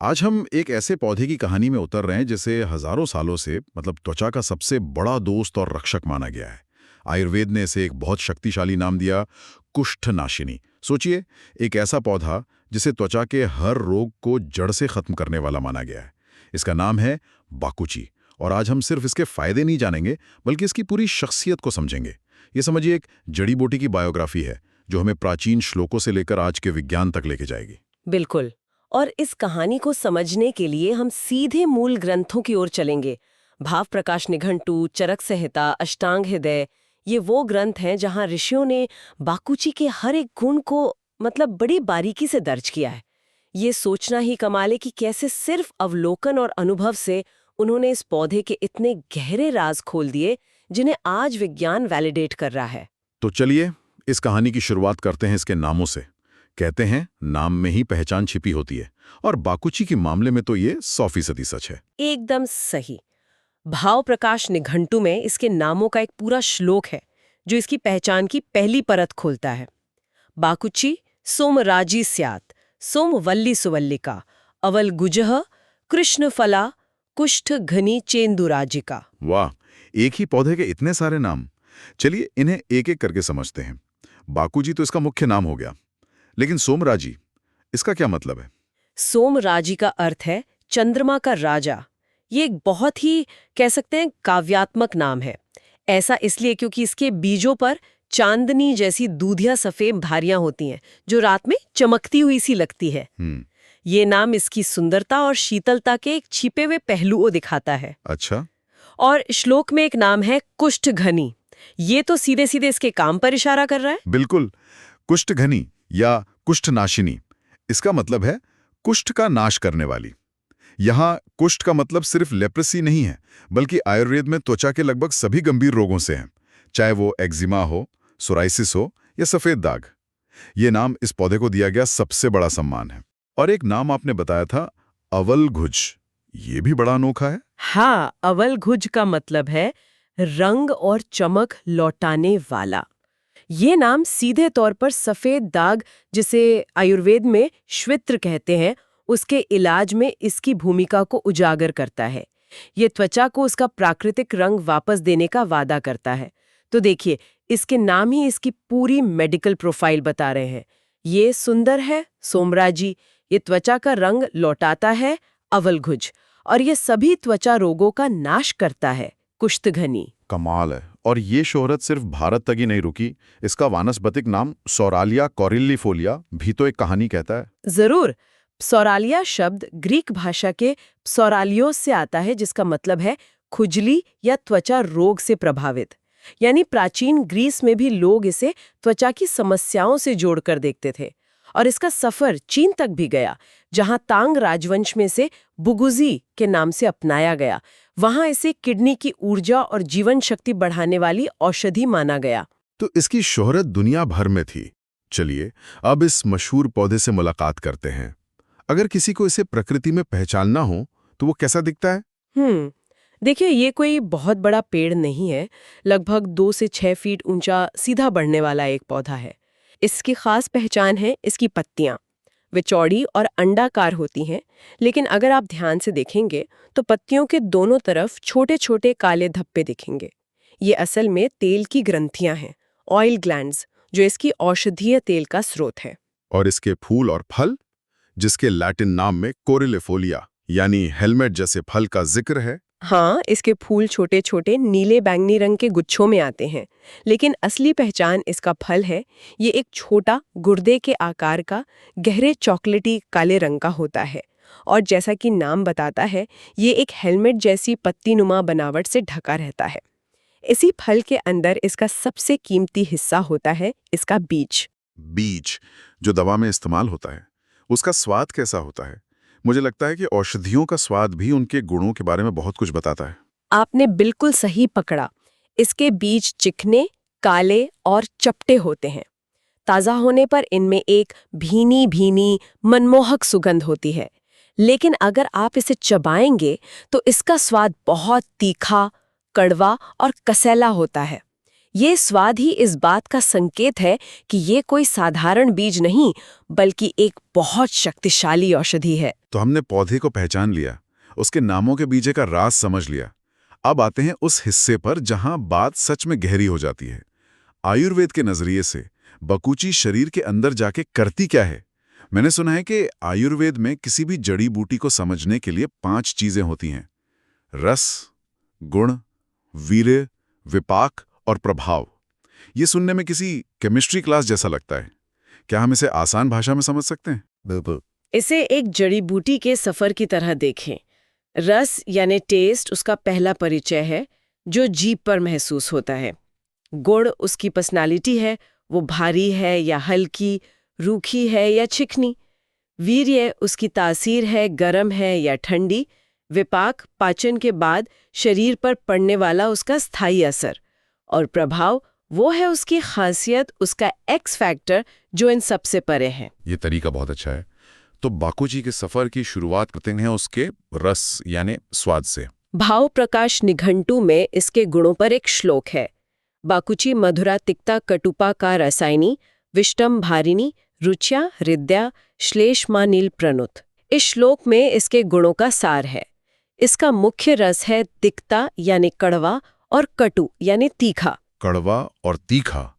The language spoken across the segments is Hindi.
आज हम एक ऐसे पौधे की कहानी में उतर रहे हैं जिसे हजारों सालों से त्वचा का सबसे बड़ा दोस्त और रक्षक माना गया है। आयुर्वेद ने इसे एक बहुत शक्तिशाली नाम दिया, कुष्ठनाशिनी। सोचिए, एक ऐसा पौधा जिसे त्वचा के हर रोग को जड़ से खत्म करने वाला माना गया है। इसका नाम है बाकुची। और आज हम सिर्फ इसके फायदे नहीं जानेंगे बल्कि इसकी पूरी शख्सियत को समझेंगे। ये समझिए एक जड़ी बूटी की बायोग्राफी है जो हमें प्राचीन श्लोकों से लेकर आज के विज्ञान तक लेके जाएगी। बिल्कुल। और इस कहानी को समझने के लिए हम सीधे मूल ग्रंथों की ओर चलेंगे। भाव प्रकाश निघंटु, चरक संहिता, अष्टांग हृदय, ये वो ग्रंथ हैं जहां ऋषियों ने बाकुची के हर एक गुण को बड़ी बारीकी से दर्ज किया है। ये सोचना ही कमाल है कि कैसे सिर्फ अवलोकन और अनुभव से उन्होंने इस पौधे के इतने गहरे राज खोल दिए जिन्हें आज विज्ञान वैलिडेट कर रहा है। तो चलिए इस कहानी की शुरुआत करते हैं इसके नामों से। कहते हैं नाम में ही पहचान छिपी होती है, और बाकुची के मामले में तो ये 100% सच है। एकदम सही। भाव प्रकाश निघंटु में इसके नामों का एक पूरा श्लोक है जो इसकी पहचान की पहली परत खोलता है। बाकुची सोमराजी स्यात्, सोमवल्ली सुवल्लिका, अवल गुजह, कृष्ण फला, कुष्ठ घनी चेंदुराजिका। वाह, एक ही पौधे के इतने सारे नाम। चलिए इन्हें एक एक करके समझते हैं। बाकुजी तो इसका मुख्य नाम हो गया, लेकिन सोमराजी, इसका क्या मतलब है? सोमराजी का अर्थ है चंद्रमा का राजा। ये एक बहुत ही कह सकते हैं काव्यात्मक नाम है। ऐसा इसलिए क्योंकि इसके बीजों पर चांदनी जैसी दूधिया सफेद धारियां होती हैं जो रात में चमकती हुई सी लगती है। ये नाम इसकी सुंदरता और शीतलता के एक छिपे हुए पहलुओं दिखाता है। अच्छा। और श्लोक में एक नाम है कुष्ठ घनी। ये तो सीधे सीधे इसके काम पर इशारा कर रहा है। बिल्कुल, कुष्ठ घनी या कुष्ठनाशिनी, इसका मतलब है कुष्ठ का नाश करने वाली। यहाँ कुष्ठ का मतलब सिर्फ लेप्रेसी नहीं है, बल्कि आयुर्वेद में त्वचा के लगभग सभी गंभीर रोगों से है, चाहे वो एक्जिमा हो, सोराइसिस हो या सफेद दाग। ये नाम इस पौधे को दिया गया सबसे बड़ा सम्मान है। और एक नाम आपने बताया था, अवलघुज, ये भी बड़ा अनोखा है। हाँ, अवलघुज का मतलब है रंग और चमक लौटाने वाला। ये नाम सीधे तौर पर सफेद दाग, जिसे आयुर्वेद में श्वित्र कहते हैं, उसके इलाज में इसकी भूमिका को उजागर करता है। ये त्वचा को उसका प्राकृतिक रंग वापस देने का वादा करता है। तो देखिए, इसके नाम ही इसकी पूरी मेडिकल प्रोफाइल बता रहे हैं। ये सुंदर है सोमराजी, ये त्वचा का रंग लौटाता है अवलघुज, और ये सभी त्वचा रोगों का नाश करता है कुष्ठघनी। कमाल है। और ये शोहरत सिर्फ भारत तक ही नहीं रुकी, इसका वानस्पतिक नाम सौरालिया कॉरिल्लीफोलिया भी तो एक कहानी कहता है। जरूर। सौरालिया शब्द ग्रीक भाषा के सौरालियोस से आता है, जिसका मतलब है खुजली या त्वचा रोग से प्रभावित। यानी प्राचीन ग्रीस में भी लोग इसे त्वचा की समस्याओं से जोड़कर देखते थे। और इसका सफर चीन तक भी गया, जहां तांग राजवंश में से बुगुजी के नाम से अपनाया गया। वहां इसे किडनी की ऊर्जा और जीवन शक्ति बढ़ाने वाली औषधि माना गया। तो इसकी शोहरत दुनिया भर में थी। चलिए अब इस मशहूर पौधे से मुलाकात करते हैं। अगर किसी को इसे प्रकृति में पहचानना हो तो वो कैसा दिखता है? देखिए, ये कोई बहुत बड़ा पेड़ नहीं है। लगभग 2 से 6 फीट ऊंचा सीधा बढ़ने वाला एक पौधा है। इसकी खास पहचान है इसकी पत्तियां। वे चौड़ी और अंडाकार होती हैं, लेकिन अगर आप ध्यान से देखेंगे तो पत्तियों के दोनों तरफ छोटे छोटे काले धब्बे दिखेंगे। ये असल में तेल की ग्रंथियां हैं, ऑयल ग्लैंड्स, जो इसकी औषधीय तेल का स्रोत है। और इसके फूल और फल, जिसके लैटिन नाम में कोरिलेफोलिया यानी हेलमेट जैसे फल का जिक्र है। हाँ, इसके फूल छोटे छोटे नीले बैंगनी रंग के गुच्छों में आते हैं, लेकिन असली पहचान इसका फल है। ये एक छोटा गुर्दे के आकार का गहरे चॉकलेटी काले रंग का होता है, और जैसा कि नाम बताता है, ये एक हेलमेट जैसी पत्तीनुमा बनावट से ढका रहता है। इसी फल के अंदर इसका सबसे कीमती हिस्सा होता है इसका बीज। बीज जो दवा में इस्तेमाल होता है, उसका स्वाद कैसा होता है? मुझे लगता है कि औषधियों का स्वाद भी उनके गुणों के बारे में बहुत कुछ बताता है। आपने बिल्कुल सही पकड़ा। इसके बीज चिकने, काले और चपटे होते हैं। ताज़ा होने पर इनमें एक भीनी भीनी मनमोहक सुगंध होती है, लेकिन अगर आप इसे चबाएंगे तो इसका स्वाद बहुत तीखा, कड़वा और कसैला होता है। ये स्वाद ही इस बात का संकेत है कि ये कोई साधारण बीज नहीं बल्कि एक बहुत शक्तिशाली औषधि है। तो हमने पौधे को पहचान लिया, उसके नामों के पीछे का राज समझ लिया। अब आते हैं उस हिस्से पर जहां बात सच में गहरी हो जाती है। आयुर्वेद के नजरिए से बकुची शरीर के अंदर जाके करती क्या है? मैंने सुना है कि आयुर्वेद में किसी भी जड़ी बूटी को समझने के लिए 5 चीजें होती हैं: रस, गुण, वीर्य, विपाक और प्रभाव। ये सुनने में किसी केमिस्ट्री क्लास जैसा लगता है। क्या हम इसे आसान भाषा में समझ सकते हैं? बिल्कुल। इसे एक जड़ी बूटी के सफर की तरह देखें। रस यानी टेस्ट उसका पहला परिचय है जो जीभ पर महसूस होता है। गुण उसकी पर्सनालिटी है, वो भारी है या हल्की, रूखी है या चिकनी। वीर्य उसकी तासीर है, गर्म है या ठंडी। विपाक पाचन के बाद शरीर पर पड़ने वाला उसका स्थायी असर। और प्रभाव वो है उसकी खासियत, उसका एक्स फैक्टर जो इन सबसे परे है। ये तरीका बहुत अच्छा है। तो बाकुची के सफर की शुरुआत करते हैं उसके रस यानी स्वाद से। भाव प्रकाश निघंटू में इसके गुणों पर एक श्लोक है। बाकुची मधुरा तिक्ता कटुपा का रसायनी विष्टम भारिणी रुच्या हृदया श्लेष्मा नील प्रणुत। इस श्लोक में इसके गुणों का सार है। इसका मुख्य रस है तिक्ता यानी कड़वा और कटु यानी तीखा। कड़वा और तीखा,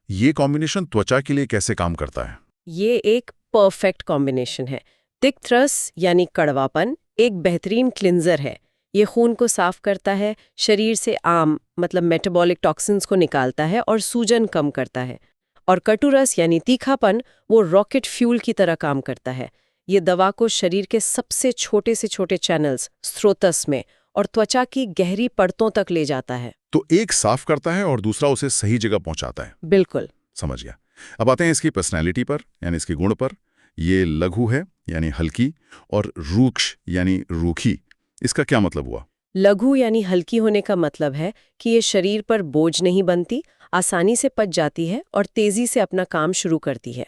ये कॉम्बिनेशन त्वचा के लिए कैसे काम करता है? ये एक परफेक्ट कॉम्बिनेशन है। तिक्त रस यानी कड़वापन एक बेहतरीन क्लिंजर है। ये खून को साफ करता है, शरीर से आम मतलब मेटाबॉलिक टॉक्सिन्स को निकालता है और सूजन कम करता है। और कटु रस यानी तीखापन वो रॉकेट फ्यूल की तरह काम करता है। ये दवा को शरीर के सबसे छोटे से छोटे चैनल्स स्रोतस में और त्वचा की गहरी परतों तक ले जाता है। तो एक साफ करता है और दूसरा उसे सही जगह पहुंचाता है। बिल्कुल। समझ गया। अब आते हैं इसकी पर्सनैलिटी पर यानी इसके गुण पर। ये लघु है यानी हल्की और रूक्ष यानी रूखी। इसका क्या मतलब हुआ? लघु यानी हल्की होने का मतलब है कि ये शरीर पर बोझ नहीं बनती, आसानी से पच जाती है और तेजी से अपना काम शुरू करती है।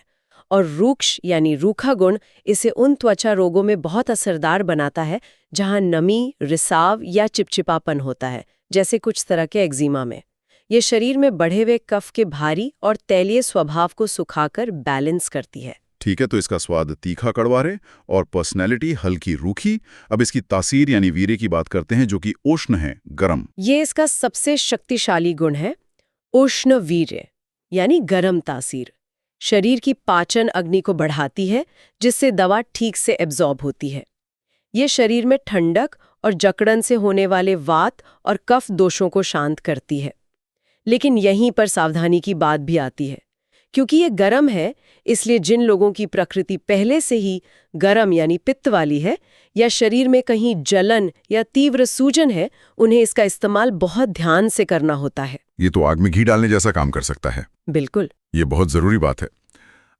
और रूक्ष यानी रूखा गुण इसे उन त्वचा रोगों में बहुत असरदार बनाता है जहां नमी, रिसाव या चिपचिपापन होता है, जैसे कुछ तरह के एक्जिमा में। ये शरीर में बढ़े हुए कफ के भारी और तैलीय स्वभाव को सुखाकर बैलेंस करती है। ठीक है, तो इसका स्वाद तीखा कड़वा है और पर्सनैलिटी हल्की रूखी। अब इसकी तासीर यानी वीर्य की बात करते हैं जो कि उष्ण है, गर्म। ये इसका सबसे शक्तिशाली गुण है, उष्ण वीर्य यानी गर्म तासीर। शरीर की पाचन अग्नि को बढ़ाती है जिससे दवा ठीक से एब्जॉर्ब होती है। ये शरीर में ठंडक और जकड़न से होने वाले वात और कफ दोषों को शांत करती है। लेकिन यहीं पर सावधानी की बात भी आती है। क्योंकि ये गर्म है, इसलिए जिन लोगों की प्रकृति पहले से ही गर्म यानी पित्त वाली है या शरीर में कहीं जलन या तीव्र सूजन है, उन्हें इसका इस्तेमाल बहुत ध्यान से करना होता है। ये तो आग में घी डालने जैसा काम कर सकता है। बिल्कुल। ये बहुत जरूरी बात है।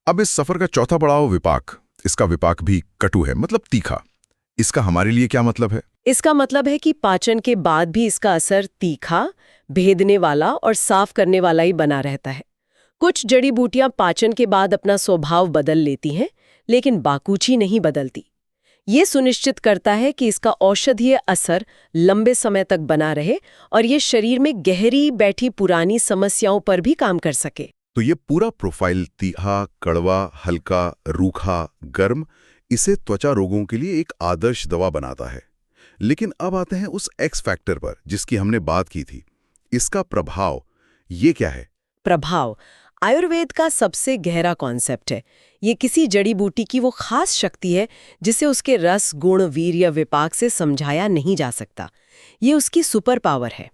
अब इस सफर का चौथा पड़ाव विपाक। इसका विपाक भी कटु है, मतलब तीखा। इसका हमारे लिए क्या मतलब है? इसका मतलब है कि पाचन के बाद भी इसका असर तीखा, भेदने वाला और साफ करने वाला ही बना रहता है। कुछ जड़ी बूटियां पाचन के बाद अपना स्वभाव बदल लेती हैं, लेकिन बाकुची नहीं बदलती। ये सुनिश्चित करता है कि इसका औषधीय असर लंबे समय तक बना रहे और ये शरीर में गहरी बैठी पुरानी समस्याओं पर भी काम कर सके। तो ये पूरा प्रोफाइल तीखा, कड़वा, हल्का, रूखा, गर्म, इसे त्वचा रोगों के लिए एक आदर्श दवा बनाता है। लेकिन अब आते हैं उस एक्स फैक्टर पर जिसकी हमने बात की थी। इसका प्रभाव, ये क्या है? प्रभाव आयुर्वेद का सबसे गहरा कॉन्सेप्ट है। ये किसी जड़ी बूटी की वो खास शक्ति है जिसे उसके रस, गुण, वीर्य, विपाक से समझाया नहीं जा सकता। ये उसकी सुपर पावर है।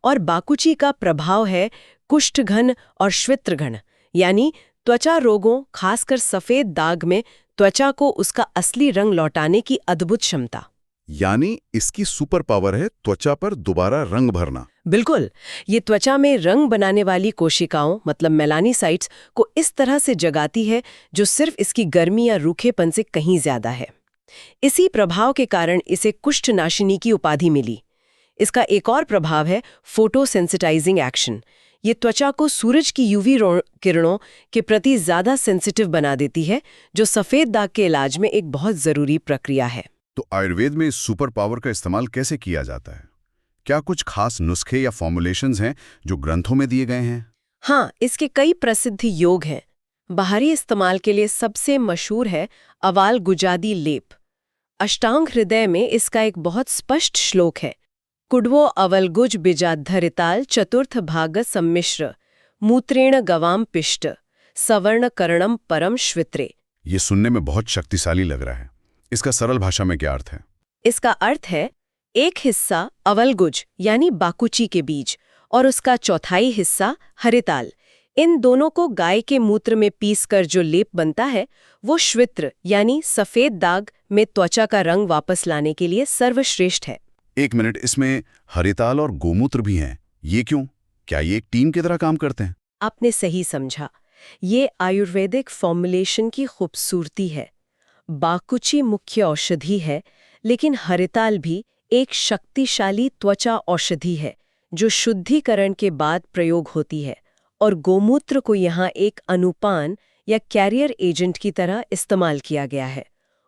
और बाकुची का प्रभाव है कुष्ठघन और श्वित्रघन, यानी त्वचा रोगों, खासकर सफेद दाग में त्वचा को उसका असली रंग लौटाने की अद्भुत क्षमता। यानी इसकी सुपर पावर है त्वचा पर दोबारा रंग भरना। बिल्कुल। ये त्वचा में रंग बनाने वाली कोशिकाओं मतलब मेलानीसाइट्स को इस तरह से जगाती है जो सिर्फ इसकी गर्मी या रूखेपन से कहीं ज्यादा है। इसी प्रभाव के कारण इसे कुष्ठनाशिनी की उपाधि मिली। इसका एक और प्रभाव है फोटोसेंसिटाइजिंग एक्शन। ये त्वचा को सूरज की यूवी किरणों के प्रति ज्यादा सेंसिटिव बना देती है, जो सफेद दाग के इलाज में एक बहुत जरूरी प्रक्रिया है। तो आयुर्वेद में इस सुपर पावर का इस्तेमाल कैसे किया जाता है? क्या कुछ खास नुस्खे या फॉर्मुलेशंस हैं जो ग्रंथों में दिए गए हैं? हाँ, इसके कई प्रसिद्ध योग हैं। बाहरी इस्तेमाल के लिए सबसे मशहूर है अवाल गुजादी लेप। अष्टांग हृदय में इसका एक बहुत स्पष्ट श्लोक है। कुड्वो अवलगुज बिजाधरिताल चतुर्थ भाग सम्मिश्र मूत्रेण गवाम पिष्ट सवर्ण करणम परम श्वित्रे। ये सुनने में बहुत शक्तिशाली लग रहा है। इसका सरल भाषा में क्या अर्थ है? इसका अर्थ है एक हिस्सा अवलगुज यानी बाकुची के बीज और उसका चौथाई हिस्सा हरिताल। इन दोनों को गाय के मूत्र में पीसकर जो लेप बनता है वो श्वित्र यानी सफेद दाग में त्वचा का रंग वापस लाने के लिए सर्वश्रेष्ठ है। एक मिनट, इसमें हरिताल और गोमूत्र भी हैं। ये क्यों? क्या ये एक टीम की तरह काम करते हैं? आपने सही समझा। ये आयुर्वेदिक फॉर्मुलेशन की खूबसूरती है। बाकुची मुख्य औषधि है, लेकिन हरिताल भी एक शक्तिशाली त्वचा औषधि है जो शुद्धिकरण के बाद प्रयोग होती है, और गोमूत्र को यहाँ एक अनुपान या कैरियर एजेंट की तरह इस्तेमाल किया गया है।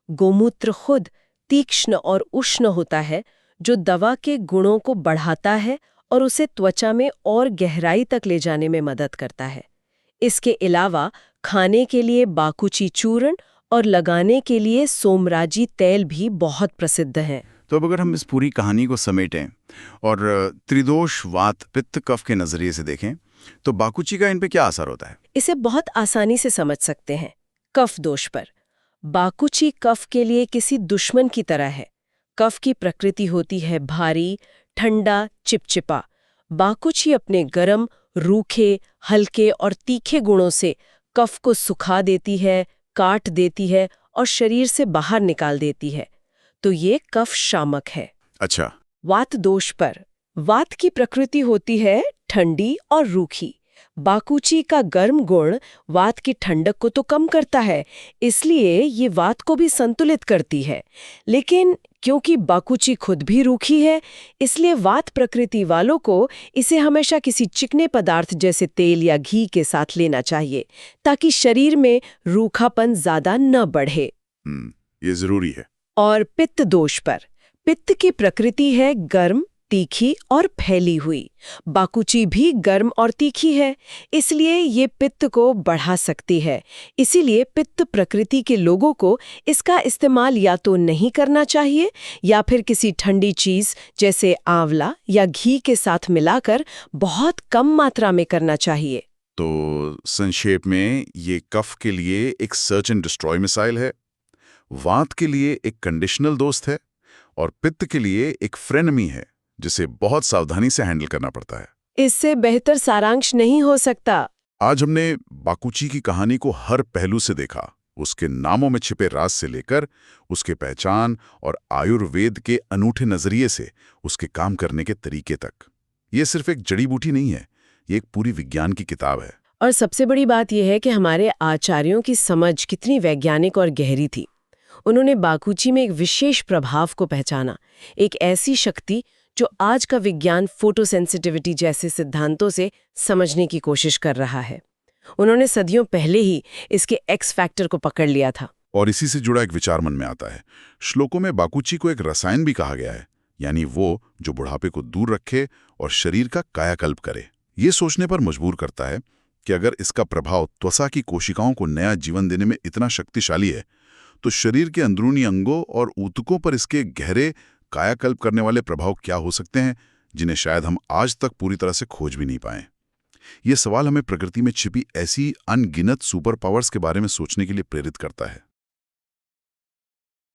गोमूत्र खुद तीक्ष्ण और उष्ण होता है, जो दवा के गुणों को बढ़ाता है और उसे त्वचा में और गहराई तक ले जाने में मदद करता है। इसके अलावा खाने के लिए बाकुची चूर्ण और लगाने के लिए सोमराजी तेल भी बहुत प्रसिद्ध हैं। तो अब अगर हम इस पूरी कहानी को समेटें और त्रिदोष वात पित्त कफ के नजरिए से देखें तो बाकुची का इन पे क्या असर होता है? इसे बहुत आसानी से समझ सकते हैं। कफ दोष पर बाकुची कफ के लिए किसी दुश्मन की तरह है। कफ की प्रकृति होती है भारी, ठंडा, चिपचिपा। बाकुची अपने गरम, रूखे, हल्के और तीखे गुणों से कफ को सुखा देती है, काट देती है और शरीर से बाहर निकाल देती है। तो ये कफ शामक है। अच्छा। वात दोष पर वात की प्रकृति होती है ठंडी और रूखी। बाकुची का गर्म गुण वात की ठंडक को तो कम करता है, इसलिए ये वात को भी संतुलित करती है। लेकिन क्योंकि बाकुची खुद भी रूखी है, इसलिए वात प्रकृति वालों को इसे हमेशा किसी चिकने पदार्थ जैसे तेल या घी के साथ लेना चाहिए, ताकि शरीर में रूखापन ज्यादा न बढ़े। ये जरूरी है। और पित्त दोष पर पित्त की प्रकृति है गर्म, तीखी और फैली हुई। बाकुची भी गर्म और तीखी है, इसलिए ये पित्त को बढ़ा सकती है। इसीलिए पित्त प्रकृति के लोगों को इसका इस्तेमाल या तो नहीं करना चाहिए या फिर किसी ठंडी चीज जैसे आंवला या घी के साथ मिलाकर बहुत कम मात्रा में करना चाहिए। तो संक्षेप में ये कफ के लिए एक सर्च एंड डिस्ट्रॉय मिसाइल है, वात के लिए एक कंडीशनल दोस्त है और पित्त के लिए एक फ्रेनेमी है जिसे बहुत सावधानी से हैंडल करना पड़ता है। इससे बेहतर सारांश नहीं हो सकता। आज हमने बाकुची की कहानी को हर पहलू से देखा, उसके नामों में छिपे राज से लेकर उसके पहचान और आयुर्वेद के अनूठे नजरिए से उसके काम करने के तरीके तक। ये सिर्फ एक जड़ी बूटी नहीं है, ये एक पूरी विज्ञान की किताब है। और सबसे बड़ी बात यह है कि हमारे आचार्यों की समझ कितनी वैज्ञानिक और गहरी थी। उन्होंने बाकुची में एक विशेष प्रभाव को पहचाना, एक ऐसी शक्ति जो आज का विज्ञान फोटोसेंसिटिविटी जैसे सिद्धांतों से समझने की कोशिश कर रहा है। उन्होंने सदियों पहले ही इसके एक्स फैक्टर को पकड़ लिया था। और इसी से जुड़ा एक विचार मन में आता है। श्लोकों में बाकुची को एक रसायन भी कहा गया है, यानी वो जो बुढ़ापे को दूर रखे और शरीर का कायाकल्प करे। ये सोचने पर मजबूर करता है कि अगर इसका प्रभाव त्वचा की कोशिकाओं को नया जीवन देने में इतना शक्तिशाली है, तो शरीर के अंदरूनी अंगों और ऊतकों पर इसके गहरे कायाकल्प करने वाले प्रभाव क्या हो सकते हैं, जिन्हें शायद हम आज तक पूरी तरह से खोज भी नहीं पाए। ये सवाल हमें प्रकृति में छिपी ऐसी अनगिनत सुपर पावर्स के बारे में सोचने के लिए प्रेरित करता है।